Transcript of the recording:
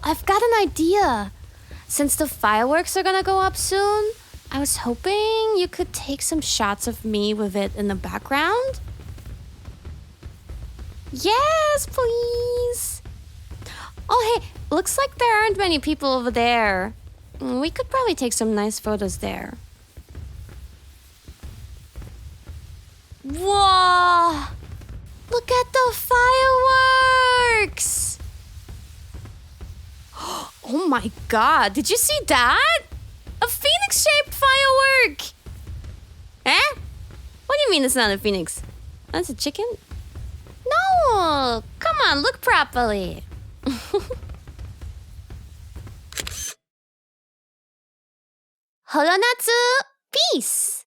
I've got an idea. Since the fireworks are gonna go up soon, I was hoping you could take some shots of me with it in the background. Yes, please. Oh, hey, looks like there aren't many people over there. We could probably take some nice photos there. Whoa! Look at the fireworks! Oh my god, did you see that? A phoenix-shaped firework! Eh? What do you mean it's not a phoenix? That's a chicken? No! Come on, look properly. holonatsu, peace!